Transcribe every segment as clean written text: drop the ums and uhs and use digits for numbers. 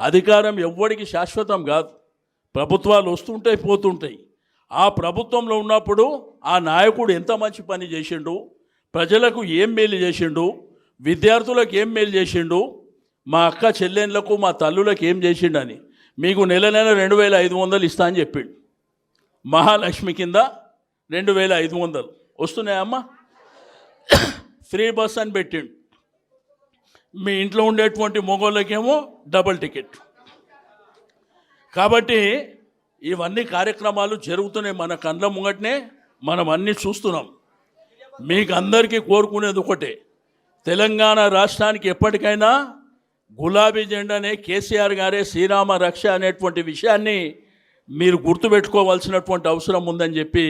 అధికారం ఎవ్వడికి శాశ్వతం కాదు. ప్రభుత్వాలు వస్తుంటాయి పోతుంటాయి. ఆ ప్రభుత్వంలో ఉన్నప్పుడు ఆ నాయకుడు ఎంత మంచి పని చేసిండు, ప్రజలకు ఏం మేలు చేసిండు, విద్యార్థులకు ఏం మేలు చేసిండు, మా అక్క చెల్లెళ్ళకు మా తల్లులకు ఏం చేసిండని మీకు నెల 2500 ఇస్తా అని చెప్పిండు. మహాలక్ష్మి కింద 2500 వస్తున్నాయమ్మా. ఫ్రీ బస్ అని పెట్టిండు. మీ ఇంట్లో ఉండేటువంటి మగోళ్ళకేమో డబుల్ టికెట్. కాబట్టి ఇవన్నీ కార్యక్రమాలు జరుగుతున్నాయి మన కళ్ళ ముంగటనే, మనం అన్నీ చూస్తున్నాం. మీకు అందరికీ కోరుకునేది ఒకటే, తెలంగాణ రాష్ట్రానికి ఎప్పటికైనా గులాబీ జెండానే కేసీఆర్ గారే శ్రీరామ రక్ష అనేటువంటి విషయాన్ని మీరు గుర్తుపెట్టుకోవాల్సినటువంటి అవసరం ఉందని చెప్పి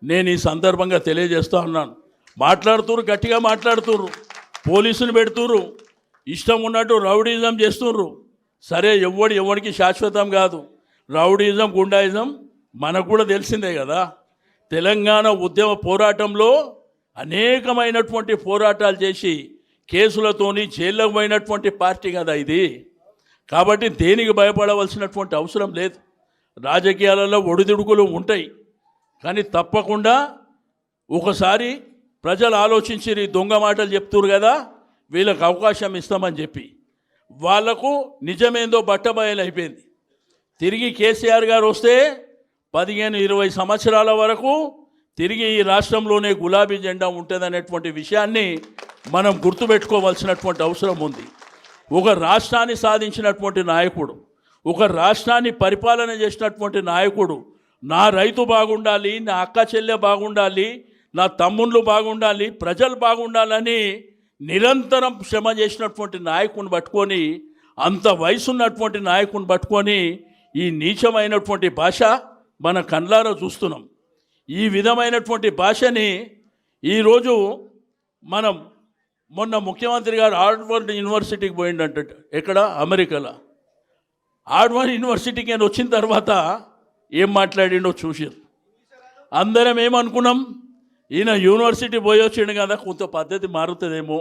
నేను ఈ సందర్భంగా తెలియజేస్తూ ఉన్నాను. మాట్లాడుతుర్రు, గట్టిగా మాట్లాడుతుర్రు, పోలీసులు పెడుతుర్రు, ఇష్టం ఉన్నట్టు రౌడీజం చేస్తుర్రు. సరే, ఎవరికి శాశ్వతం కాదు. రౌడీజం గుండాయిజం మనకు కూడా తెలిసిందే కదా. తెలంగాణ ఉద్యమ పోరాటంలో అనేకమైనటువంటి పోరాటాలు చేసి కేసులతోని జైల్లోకి పోయినటువంటి పార్టీ కదా ఇది. కాబట్టి దేనికి భయపడవలసినటువంటి అవసరం లేదు. రాజకీయాలలో ఒడిదుడుకులు ఉంటాయి, కానీ తప్పకుండా ఒకసారి ప్రజలు ఆలోచించి దొంగ మాటలు చెప్తున్నారు కదా, వీళ్ళకు అవకాశం ఇస్తామని చెప్పి వాళ్లకు నిజమేందో బట్టబయలు అయిపోయింది. తిరిగి కేసీఆర్ గారు వస్తే 15-20 సంవత్సరాల వరకు తిరిగి ఈ రాష్ట్రంలోనే గులాబీ జెండా ఉంటుందనేటువంటి విషయాన్ని మనం గుర్తుపెట్టుకోవాల్సినటువంటి అవసరం ఉంది. ఒక రాష్ట్రాన్ని సాధించినటువంటి నాయకుడు, ఒక రాష్ట్రాన్ని పరిపాలన చేసినటువంటి నాయకుడు, నా రైతు బాగుండాలి, నా అక్క చెల్లె బాగుండాలి, నా తమ్ముళ్ళు బాగుండాలి, ప్రజలు బాగుండాలని నిరంతరం శ్రమ చేసినటువంటి నాయకుని పట్టుకొని, అంత వయసున్నటువంటి నాయకుని పట్టుకొని ఈ నీచమైనటువంటి భాష మన కళ్ళారా చూస్తున్నాం. ఈ విధమైనటువంటి భాషని ఈరోజు మనం మొన్న ముఖ్యమంత్రి గారు హార్వర్డ్ యూనివర్సిటీకి పోయిండంట. ఎక్కడ? అమెరికాలో. హార్వర్డ్ యూనివర్సిటీకి నేను వచ్చిన తర్వాత ఏం మాట్లాడిండో చూసారు. అందరం ఏమనుకున్నాం, ఈయన యూనివర్సిటీ పోయి వచ్చిండు కదా, కొంత పద్ధతి మారుతుందేమో,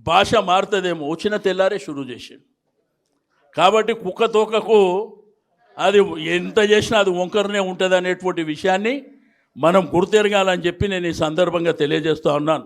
భాష మారుతుందేమో. వచ్చిన తెల్లారే షురూ చేసాడు. కాబట్టి కుక్క తోకకు అది ఎంత చేసినా అది వంకరనే ఉంటుంది అనేటువంటి విషయాన్ని మనం గుర్తెరగాలని చెప్పి నేను ఈ సందర్భంగా తెలియజేస్తూ ఉన్నాను.